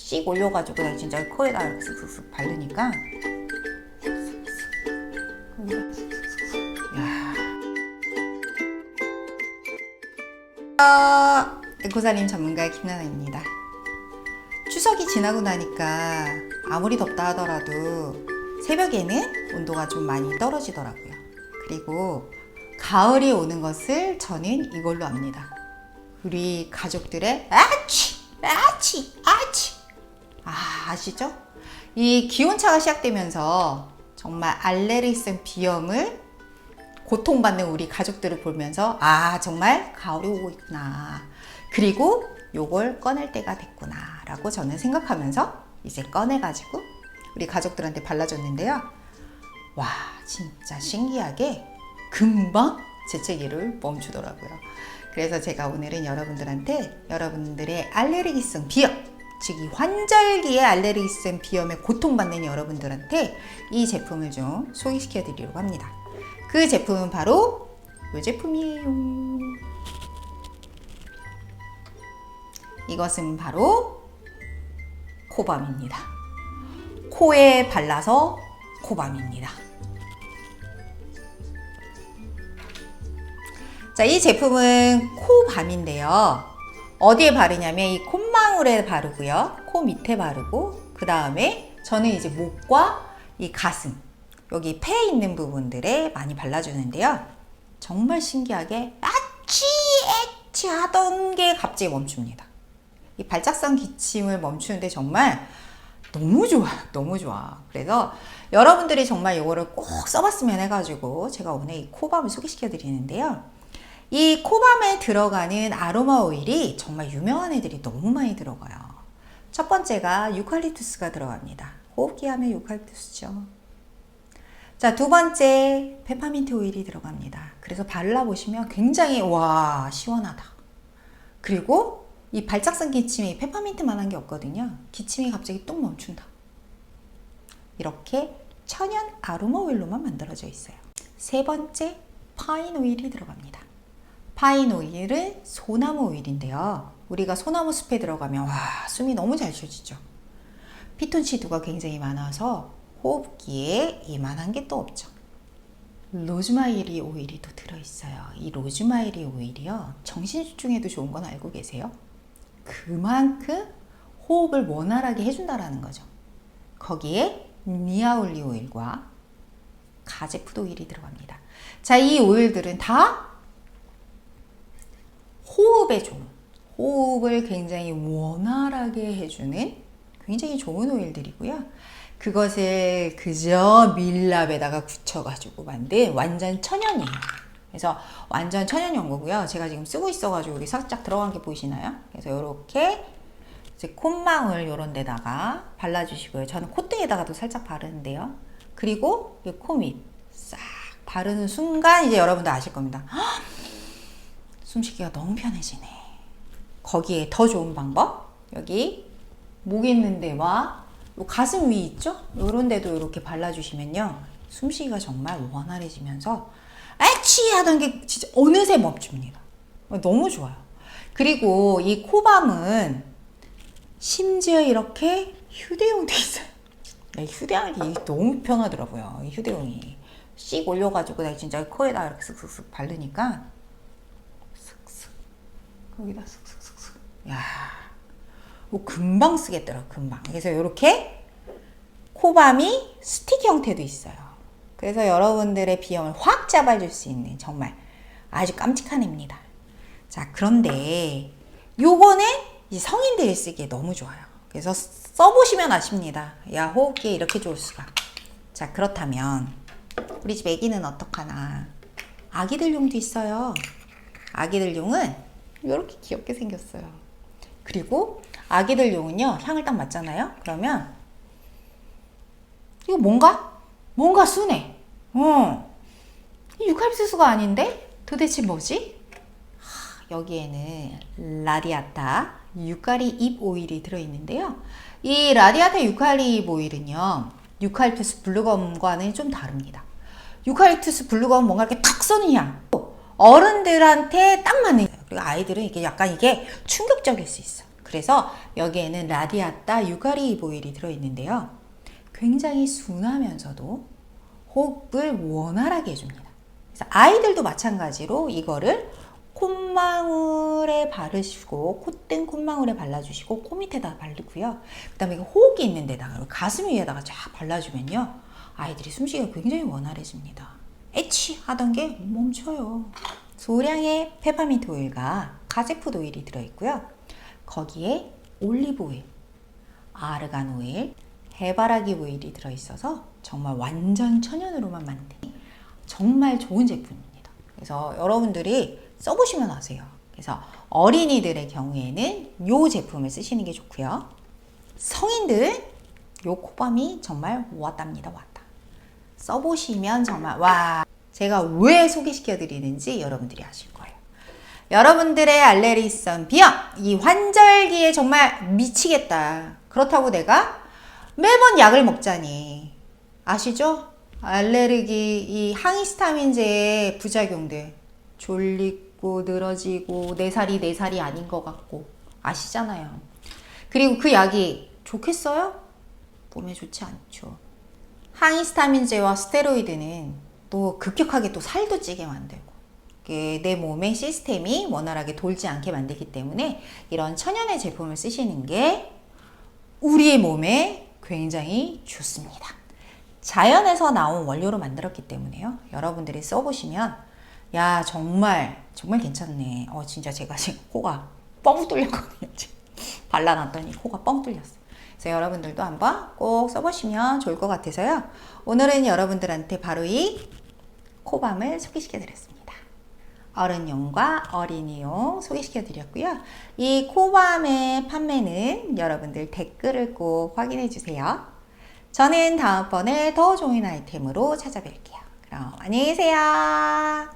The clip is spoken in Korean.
씩 올려가지고 내가 진짜 코에다 이렇게 쓱쓱쓱 바르니까 에코살림 전문가 김나나입니다. 추석이 지나고 나니까 아무리 덥다 하더라도 새벽에는 온도가 좀 많이 떨어지더라고요. 그리고 가을이 오는 것을 저는 이걸로 압니다. 우리 가족들의 아치 아시죠? 이 기온차가 시작되면서 정말 알레르기성 비염을 고통받는 우리 가족들을 보면서 정말 가을이 오고 있구나, 그리고 요걸 꺼낼 때가 됐구나 라고 저는 생각하면서 이제 꺼내가지고 우리 가족들한테 발라줬는데요. 와, 진짜 신기하게 금방 재채기를 멈추더라고요. 그래서 제가 오늘은 여러분들한테 여러분들의 알레르기성 비염, 즉 이 환절기의 알레르기성 비염에 고통받는 여러분들한테 이 제품을 좀 소개시켜 드리려고 합니다. 그 제품은 바로 이 제품이에요. 이것은 바로 코밤입니다. 코에 발라서 코밤입니다. 자, 이 제품은 코밤인데요. 어디에 바르냐면 이 콧망울에 바르고요. 코 밑에 바르고, 그 다음에 저는 이제 목과 이 가슴, 여기 폐에 있는 부분들에 많이 발라주는데요. 정말 신기하게 액치 하던 게 갑자기 멈춥니다. 이 발작성 기침을 멈추는데 정말 너무 좋아. 그래서 여러분들이 정말 이거를 꼭 써봤으면 해가지고 제가 오늘 이 코밤을 소개시켜 드리는데요. 이 코밤에 들어가는 아로마 오일이 정말 유명한 애들이 너무 많이 들어가요. 첫 번째가 유칼립투스가 들어갑니다. 호흡기 하면 유칼립투스죠. 자, 두 번째 페퍼민트 오일이 들어갑니다. 그래서 발라보시면 굉장히 시원하다. 그리고 이 발작성 기침이 페퍼민트만한 게 없거든요. 기침이 갑자기 뚝 멈춘다. 이렇게 천연 아로마 오일로만 만들어져 있어요. 세 번째 파인 오일이 들어갑니다. 파인 오일은 소나무 오일인데요. 우리가 소나무 숲에 들어가면 숨이 너무 잘 쉬어지죠. 피톤치드가 굉장히 많아서 호흡기에 이만한 게 또 없죠. 로즈마리 오일이 또 들어있어요. 이 로즈마리 오일이요, 정신집중에도 좋은 건 알고 계세요? 그만큼 호흡을 원활하게 해준다라는 거죠. 거기에 니아올리 오일과 가제푸드 오일이 들어갑니다. 자, 이 오일들은 다 호흡에 좋은, 호흡을 굉장히 원활하게 해주는 굉장히 좋은 오일들이고요. 그것을 그저 밀랍에다가 굳혀가지고 만든 완전 천연이에요. 그래서 완전 천연 연고고요. 제가 지금 쓰고 있어가지고 여기 살짝 들어간 게 보이시나요? 그래서 이렇게 이제 콧망울 요런 데다가 발라주시고요. 저는 콧등에다가도 살짝 바르는데요. 그리고 이 코밑 싹 바르는 순간 이제 여러분들 아실 겁니다. 숨쉬기가 너무 편해지네. 거기에 더 좋은 방법, 여기 목 있는 데와 가슴 위 있죠? 이런 데도 이렇게 발라주시면요, 숨쉬기가 정말 원활해지면서 액치 하던 게 진짜 어느새 멈춥니다. 너무 좋아요. 그리고 이 코밤은 심지어 이렇게 휴대용도 있어요. 휴대용이 너무 편하더라고요. 이 휴대용이 씩 올려가지고 내가 진짜 코에다 이렇게 쓱쓱쓱 바르니까 여기다 쓱쓱쓱쓱. 금방 쓰겠더라, 금방. 그래서 이렇게 코밤이 스틱 형태도 있어요. 그래서 여러분들의 비염을 확 잡아줄 수 있는 정말 아주 깜찍한 애입니다. 자, 그런데 요거는 이 성인들이 쓰기에 너무 좋아요. 그래서 써보시면 아십니다. 호흡기에 이렇게 좋을 수가. 자, 그렇다면 우리 집 애기는 어떡하나. 아기들용도 있어요. 아기들용은 이렇게 귀엽게 생겼어요. 그리고 아기들용은요, 향을 딱 맡잖아요. 그러면 이거 뭔가 순해. 유칼립투스가 아닌데 도대체 뭐지? 여기에는 라디아타 유카리 잎 오일이 들어있는데요. 이 라디아타 유카리 잎 오일은요, 유칼립투스 블루검과는 좀 다릅니다. 유칼립투스 블루검은 뭔가 이렇게 탁 쏘는 향, 어른들한테 딱 맞는, 그리고 아이들은 이게 약간 이게 충격적일 수 있어. 그래서 여기에는 라디아타 유가리 오일이 들어있는데요. 굉장히 순하면서도 호흡을 원활하게 해줍니다. 그래서 아이들도 마찬가지로 이거를 콧망울에 바르시고 콧등 콧망울에 발라주시고 코 밑에다 바르고요. 그 다음에 호흡기 있는 데다가 가슴 위에다가 쫙 발라주면요. 아이들이 숨쉬기가 굉장히 원활해집니다. 애취 하던 게 멈춰요. 소량의 페퍼민트 오일과 카제푸드 오일이 들어있고요. 거기에 올리브 오일, 아르간 오일, 해바라기 오일이 들어있어서 정말 완전 천연으로만 만든 정말 좋은 제품입니다. 그래서 여러분들이 써보시면 아세요. 그래서 어린이들의 경우에는 이 제품을 쓰시는 게 좋고요. 성인들은 이 콧밤이 정말 왔답니다. 왔다. 써보시면 정말 와, 제가 왜 소개시켜 드리는지 여러분들이 아실 거예요. 여러분들의 알레르기성 비염, 이 환절기에 정말 미치겠다. 그렇다고 내가 매번 약을 먹자니 아시죠? 알레르기 이 항히스타민제의 부작용들, 졸리고 늘어지고 내 살이 아닌 것 같고 아시잖아요. 그리고 그 약이 좋겠어요? 몸에 좋지 않죠. 항히스타민제와 스테로이드는 또 급격하게 또 살도 찌게 만들고 내 몸의 시스템이 원활하게 돌지 않게 만들기 때문에 이런 천연의 제품을 쓰시는 게 우리의 몸에 굉장히 좋습니다. 자연에서 나온 원료로 만들었기 때문에요. 여러분들이 써보시면 야 정말 괜찮네. 진짜 제가 지금 코가 뻥 뚫렸거든요. 발라놨더니 코가 뻥 뚫렸어요. 그래서 여러분들도 한번 꼭 써보시면 좋을 것 같아서요. 오늘은 여러분들한테 바로 이 코밤을 소개시켜 드렸습니다. 어른용과 어린이용 소개시켜 드렸고요. 이 코밤의 판매는 여러분들 댓글을 꼭 확인해 주세요. 저는 다음번에 더 좋은 아이템으로 찾아뵐게요. 그럼 안녕히 계세요.